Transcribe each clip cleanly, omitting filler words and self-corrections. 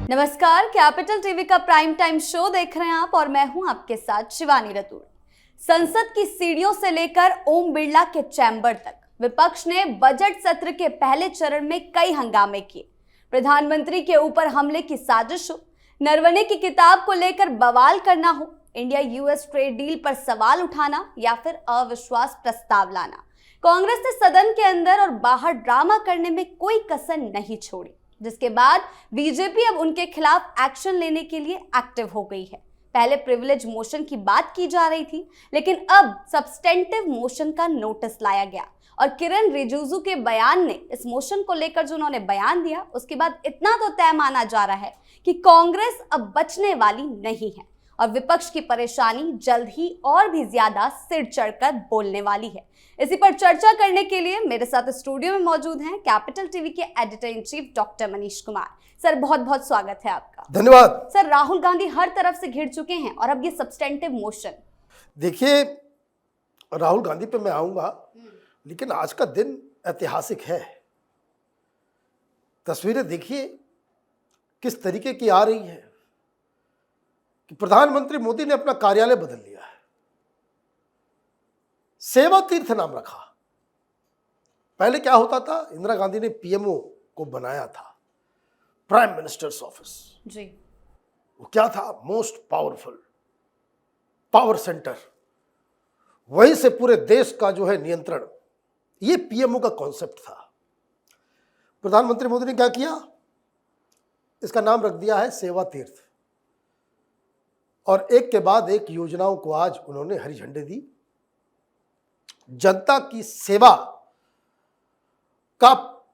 नमस्कार, capital TV का prime time show देख रहे हैं आप और मैं हूं आपके साथ शिवानी रतूड़। संसद की सीढ़ियों से लेकर ओम बिरला के चैम्बर तक विपक्ष ने बजट सत्र के पहले चरण में कई हंगामे किए। प्रधानमंत्री के ऊपर हमले की साजिश हो, नरवणे की किताब को लेकर बवाल करना हो, इंडिया यूएस ट्रेड डील पर सवाल उठाना या फिर अविश्वास प्रस्ताव लाना, कांग्रेस ने सदन के अंदर और बाहर ड्रामा करने में कोई कसर नहीं छोड़ी, जिसके बाद बीजेपी अब उनके खिलाफ एक्शन लेने के लिए एक्टिव हो गई है। पहले प्रिविलेज मोशन की बात की जा रही थी, लेकिन अब सब्सटेंटिव मोशन का नोटिस लाया गया और किरण रिजिजू के बयान ने इस मोशन को लेकर जो उन्होंने बयान दिया, उसके बाद इतना तो तय माना जा रहा है कि कांग्रेस अब बचने वाली नहीं है और विपक्ष की परेशानी जल्द ही और भी ज्यादा सिर चढ़कर बोलने वाली है। इसी पर चर्चा करने के लिए मेरे साथ स्टूडियो में मौजूद हैं कैपिटल टीवी के editor in chief doctor Manish Kumar. Sir, बहुत बहुत स्वागत है आपका। धन्यवाद। सर, राहुल गांधी हर तरफ से घिर चुके हैं और अब ये सब्सटेंटिव मोशन। देखिए, राहुल गांधी पे मैं आऊंगा, लेकिन आज का दिन ऐतिहासिक है। तस्वीरें देखिए किस तरीके की आ रही है कि प्रधानमंत्री मोदी ने अपना कार्यालय बदल लिया है, सेवा तीर्थ नाम रखा। पहले क्या होता था, इंदिरा गांधी ने पीएमओ को बनाया था, प्राइम मिनिस्टर्स ऑफिस जी। वो क्या था, मोस्ट पावरफुल पावर सेंटर, वहीं से पूरे देश का जो है नियंत्रण, ये पीएमओ का कॉन्सेप्ट था। प्रधानमंत्री मोदी ने क्या किया, इसका नाम रख दिया है सेवा तीर्थ, और एक के बाद एक योजनाओं को आज उन्होंने हरी झंडी दी। जनता की सेवा का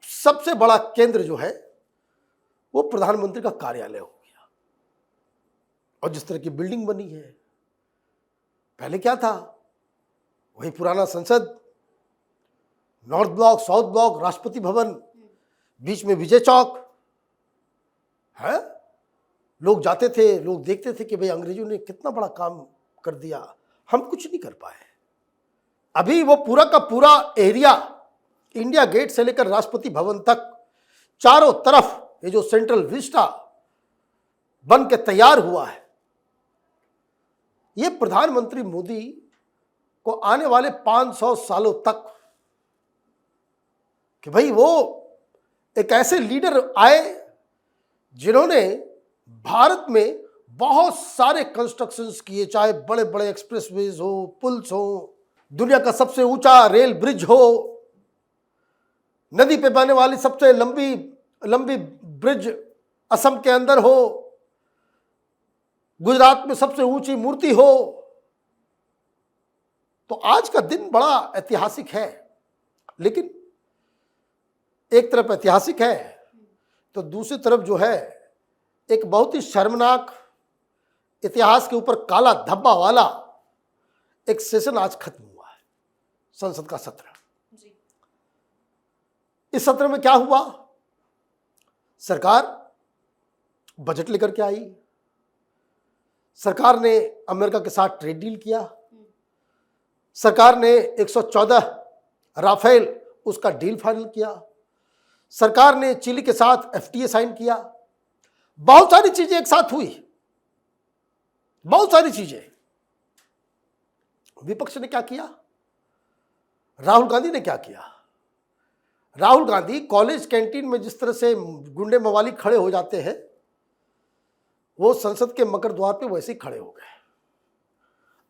सबसे बड़ा केंद्र जो है वो प्रधानमंत्री का कार्यालय हो गया। और जिस तरह की बिल्डिंग बनी है, पहले क्या था, वही पुराना संसद, north block, south block, Rashtrapati Bhavan, बीच में विजय चौक है। लोग जाते थे, लोग देखते थे कि भाई अंग्रेजों ने कितना बड़ा काम कर दिया, हम कुछ नहीं कर पाए। अभी वो पूरा का पूरा एरिया, इंडिया गेट से लेकर राष्ट्रपति भवन तक, चारों तरफ ये जो सेंट्रल विस्टा बन के तैयार हुआ है, ये प्रधानमंत्री मोदी को आने वाले 500 सालों तक कि भाई वो एक ऐसे लीडर आए जिन्होंने भारत में बहुत सारे कंस्ट्रक्शंस किए, चाहे बड़े बड़े एक्सप्रेसवेज हो, पुल्स हो, दुनिया का सबसे ऊंचा रेल ब्रिज हो, नदी पे बहने वाली सबसे लंबी ब्रिज असम के अंदर हो, गुजरात में सबसे ऊंची मूर्ति हो। तो आज का दिन बड़ा ऐतिहासिक है, लेकिन एक तरफ ऐतिहासिक है तो दूसरी तरफ जो है एक बहुत ही शर्मनाक, इतिहास के ऊपर काला धब्बा वाला एक सेशन आज खत्म हुआ है, संसद का सत्र। इस सत्र में क्या हुआ, सरकार बजट लेकर के आई, सरकार ने अमेरिका के साथ ट्रेड डील किया, सरकार ने 114 राफेल उसका डील फाइनल किया, सरकार ने चिली के साथ एफटीए साइन किया। बहुत सारी चीजें एक साथ हुई, बहुत सारी चीजें। विपक्ष ने क्या किया, राहुल गांधी ने क्या किया। राहुल गांधी कॉलेज कैंटीन में जिस तरह से गुंडे मवाली खड़े हो जाते हैं, वो संसद के मकर द्वार पे वैसे ही खड़े हो गए।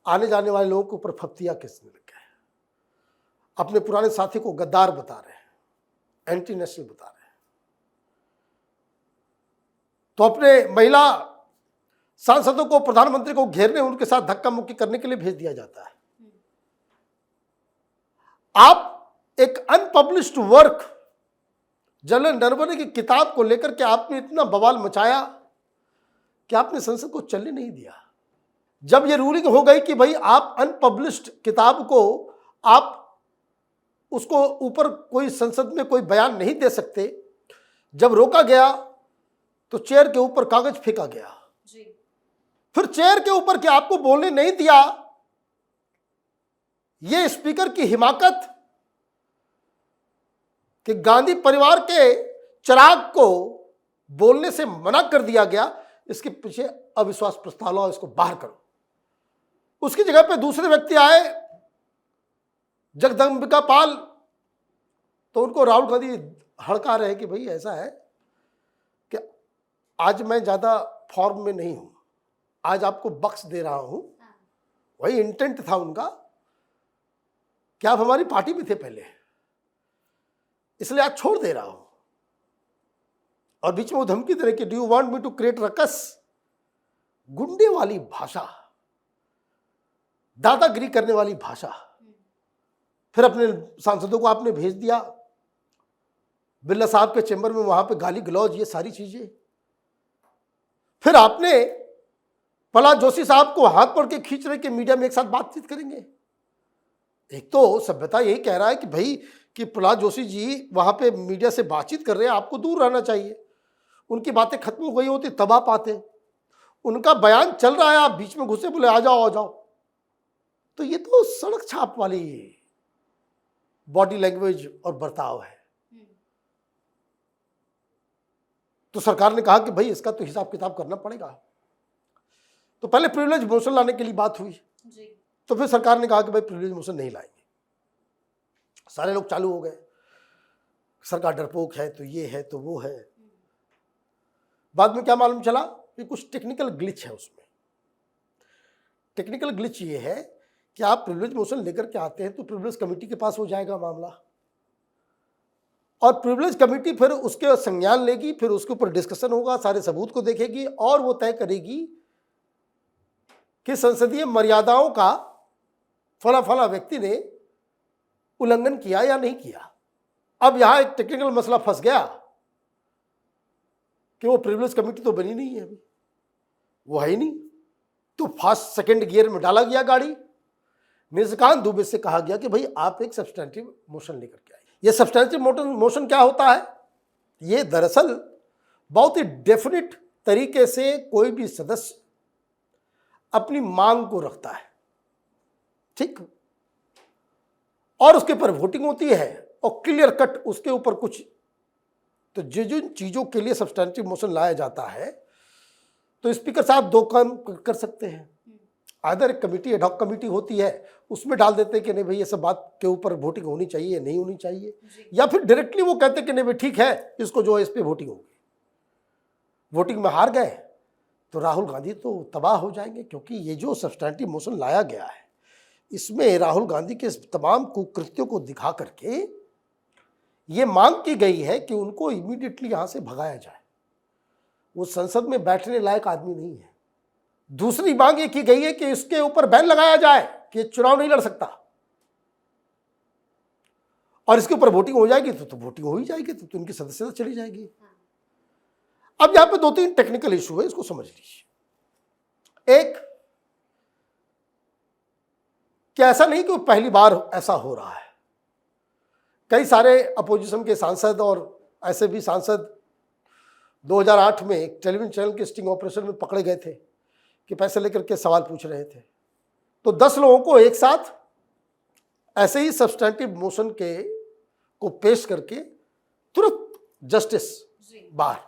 आने जाने वाले लोगों के ऊपर फप्तियां किसने लग गए, अपने पुराने साथी को गद्दार बता रहे हैं, एंटी नेशनल बता रहे हैं। तो अपने महिला सांसदों को प्रधानमंत्री को घेरने, उनके साथ धक्का मुक्की करने के लिए भेज दिया जाता है। आप एक अनपब्लिश्ड वर्क, जनरल नरवणे की किताब को लेकर के आपने इतना बवाल मचाया कि आपने संसद को चलने नहीं दिया। जब यह रूलिंग हो गई कि भाई आप अनपब्लिश्ड किताब को, आप उसको ऊपर कोई संसद में कोई बयान नहीं दे सकते, जब रोका गया तो चेयर के ऊपर कागज फेंका गया जी। फिर चेयर के ऊपर कि आपको बोलने नहीं दिया, यह स्पीकर की हिमाकत कि गांधी परिवार के चिराग को बोलने से मना कर दिया गया, इसके पीछे अविश्वास प्रस्ताव लाओ, इसको बाहर करो। उसकी जगह पे दूसरे व्यक्ति आए, जगदम्बिका पाल, तो उनको राहुल गांधी हड़का रहे कि भाई ऐसा है कि आज मैं ज्यादा फॉर्म में नहीं हूं, आज आपको बख्श दे रहा हूं। वही इंटेंट था उनका कि आप हमारी पार्टी में थे पहले, इसलिए आज छोड़ दे रहा हूं। और बीच में वो धमकी दे रहे कि do you want me to create ruckus, गुंडे वाली भाषा, दादागिरी करने वाली भाषा। फिर अपने सांसदों को आपने भेज दिया बिरला साहब के चेंबर में, वहां पे गाली गलौज, ये सारी चीजें। फिर आपने प्रहलाद जोशी साहब को हाथ पकड़ के खींच रहे कि मीडिया में एक साथ बातचीत करेंगे। एक तो सभ्यता यही कह रहा है कि भाई कि प्रहलाद जोशी जी वहां पे मीडिया से बातचीत कर रहे हैं, आपको दूर रहना चाहिए। उनकी बातें खत्म हो गई होती तब आप आते। उनका बयान चल रहा है, आप बीच में घुसे, बोले आ जाओ आ जाओ। तो ये तो सड़क छाप वाली बॉडी लैंग्वेज और बर्ताव है। तो सरकार ने कहा कि भाई इसका तो हिसाब किताब करना पड़ेगा। तो पहले प्रिविलेज मोशन लाने के लिए बात हुई जी। तो फिर सरकार ने कहा कि भाई प्रिविलेज मोशन नहीं लाएंगे। सारे लोग चालू हो गए, सरकार डरपोक है, तो ये है तो वो है। बाद में क्या मालूम चला कि कुछ टेक्निकल ग्लिच है उसमें। टेक्निकल ग्लिच ये है कि आप प्रिविलेज मोशन लेकर के आते हैं तो प्रिविलेज कमेटी के पास हो जाएगा मामला, और प्रिविलेज कमेटी फिर उसके संज्ञान लेगी, फिर उसके ऊपर डिस्कशन होगा, सारे सबूत को देखेगी और वो तय करेगी कि संसदीय मर्यादाओं का फला फला व्यक्ति ने उल्लंघन किया या नहीं किया। अब यहां एक टेक्निकल मसला फंस गया कि वो प्रिविलेज कमेटी तो बनी नहीं है, अभी वो है ही नहीं। तो फास्ट सेकंड गियर में डाला गया गाड़ी। निशिकांत दुबे से कहा गया कि भाई आप एक सब्सटेंटिव मोशन लेकर के आए। ये सब्सटेंटिव मोशन क्या होता है? ये दरअसल बहुत ही डेफिनेट तरीके से कोई भी सदस्य अपनी मांग को रखता है, ठीक, और उसके ऊपर वोटिंग होती है और क्लियर कट उसके ऊपर कुछ। तो जिन चीजों के लिए सब्सटेंटिव मोशन लाया जाता है तो स्पीकर साहब दो काम कर सकते हैं। आदर एक कमेटी, एडहॉक कमेटी होती है, उसमें डाल देते हैं कि नहीं भाई ये सब बात के ऊपर वोटिंग होनी चाहिए, नहीं होनी चाहिए, या फिर डायरेक्टली वो कहते हैं कि नहीं भाई ठीक है, इसको जो है इस पे वोटिंग होगी। वोटिंग में हार गए तो राहुल गांधी तो तबाह हो जाएंगे, क्योंकि ये जो सब्सटेंटिव मोशन लाया गया है इसमें राहुल गांधी के तमाम कुकृत्यों को दिखा करके ये मांग की गई है कि उनको इमीडिएटली यहां से भगाया जाए। वो संसद में बैठने लायक आदमी नहीं है। दूसरी मांग ये की गई है कि इसके ऊपर बैन लगाया जाए कि चुनाव नहीं लड़ सकता, और इसके ऊपर वोटिंग हो जाएगी तो वोटिंग हो ही जाएगी, तो उनकी सदस्यता चली जाएगी। अब यहां पे दो तीन टेक्निकल इशू है, इसको समझ लीजिए। एक कि ऐसा नहीं कि पहली बार ऐसा हो रहा है। कई सारे अपोजिशन के सांसद और ऐसे भी सांसद 2008 में एक टेलीविजन चैनल के स्टिंग ऑपरेशन में पकड़े गए थे कि पैसे लेकर के सवाल पूछ रहे थे। तो 10 लोगों को एक साथ ऐसे ही सब्सटेंटिव मोशन के को पेश करके तुरंत जस्टिस बाहर।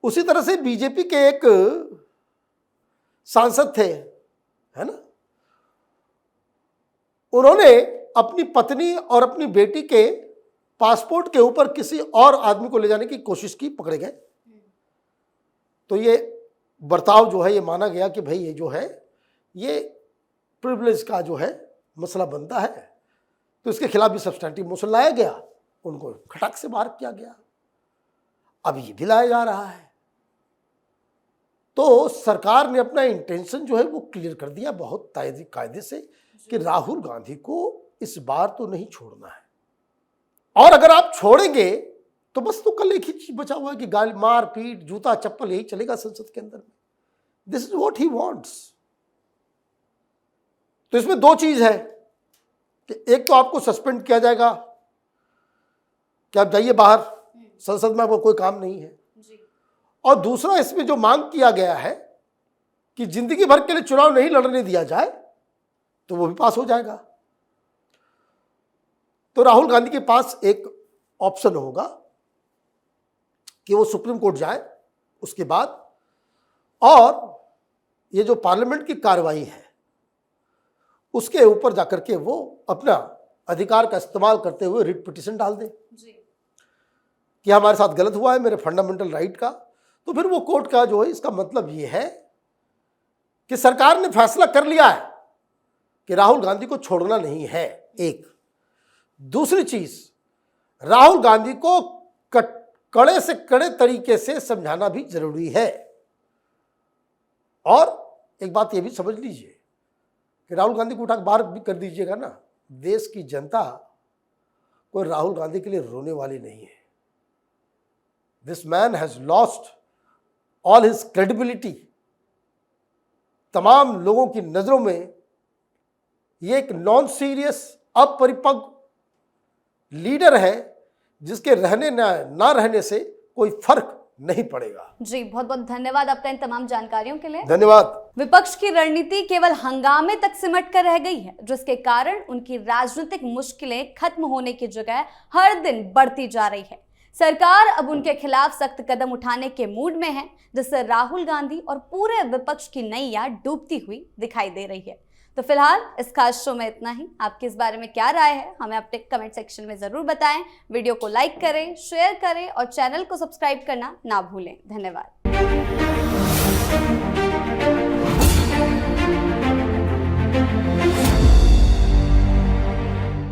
उसी तरह से बीजेपी के एक सांसद थे, है ना, उन्होंने अपनी पत्नी और अपनी बेटी के पासपोर्ट के ऊपर किसी और आदमी को ले जाने की कोशिश की, पकड़े गए। तो ये बर्ताव जो है ये माना गया कि भाई ये जो है ये प्रिविलेज का जो है मसला बनता है, तो इसके खिलाफ भी सब्सटेंटिव मोशन लाया गया, उनको खटाक से बाहर किया गया। अब ये भी लाया जा रहा है। तो सरकार ने अपना इंटेंशन जो है वो क्लियर कर दिया बहुत कायदे से कि राहुल गांधी को इस बार तो नहीं छोड़ना है, और अगर आप छोड़ेंगे तो बस तो कल एक ही चीज बचा हुआ है कि गाली, मार पीट, जूता चप्पल, यही चलेगा संसद के अंदर में। This is what he wants. तो इसमें दो चीज है कि एक तो आपको सस्पेंड किया जाएगा कि आप जाइए बाहर, संसद में आपको कोई काम नहीं है, और दूसरा इसमें जो मांग किया गया है कि जिंदगी भर के लिए चुनाव नहीं लड़ने दिया जाए, तो वो भी पास हो जाएगा। तो राहुल गांधी के पास एक ऑप्शन होगा कि वो सुप्रीम कोर्ट जाए उसके बाद, और ये जो पार्लियामेंट की कार्रवाई है उसके ऊपर जाकर के वो अपना अधिकार का इस्तेमाल करते हुए रिट पिटीशन डाल दें कि हमारे साथ गलत हुआ है मेरे फंडामेंटल राइट का। तो फिर वो कोर्ट का जो है, इसका मतलब ये है कि सरकार ने फैसला कर लिया है कि राहुल गांधी को छोड़ना नहीं है। एक दूसरी चीज, राहुल गांधी को कड़े से कड़े तरीके से समझाना भी जरूरी है। और एक बात ये भी समझ लीजिए कि राहुल गांधी को उठा बाहर भी कर दीजिएगा ना, देश की जनता कोई राहुल गांधी के लिए रोने वाली नहीं है। This man has lost all his credibility. तमाम लोगों की नजरों में ये एक नॉन सीरियस, अपरिपक्व लीडर है जिसके रहने ना रहने से कोई फर्क नहीं पड़ेगा। जी, बहुत बहुत धन्यवाद आपका इन तमाम जानकारियों के लिए। धन्यवाद। विपक्ष की रणनीति केवल हंगामे तक सिमट कर रह गई है, जिसके कारण उनकी राजनीतिक मुश्किलें खत्म होने की जगह हर दिन बढ़ती जा रही है। सरकार अब उनके खिलाफ सख्त कदम उठाने के मूड में है, जिससे राहुल गांधी और पूरे विपक्ष की नैया डूबती हुई दिखाई दे रही है। तो फिलहाल इस खास शो में इतना ही। आपकी इस बारे में क्या राय है, हमें अपने कमेंट सेक्शन में जरूर बताएं। वीडियो को लाइक करें, शेयर करें और चैनल को सब्सक्राइब करना ना भूलें। धन्यवाद।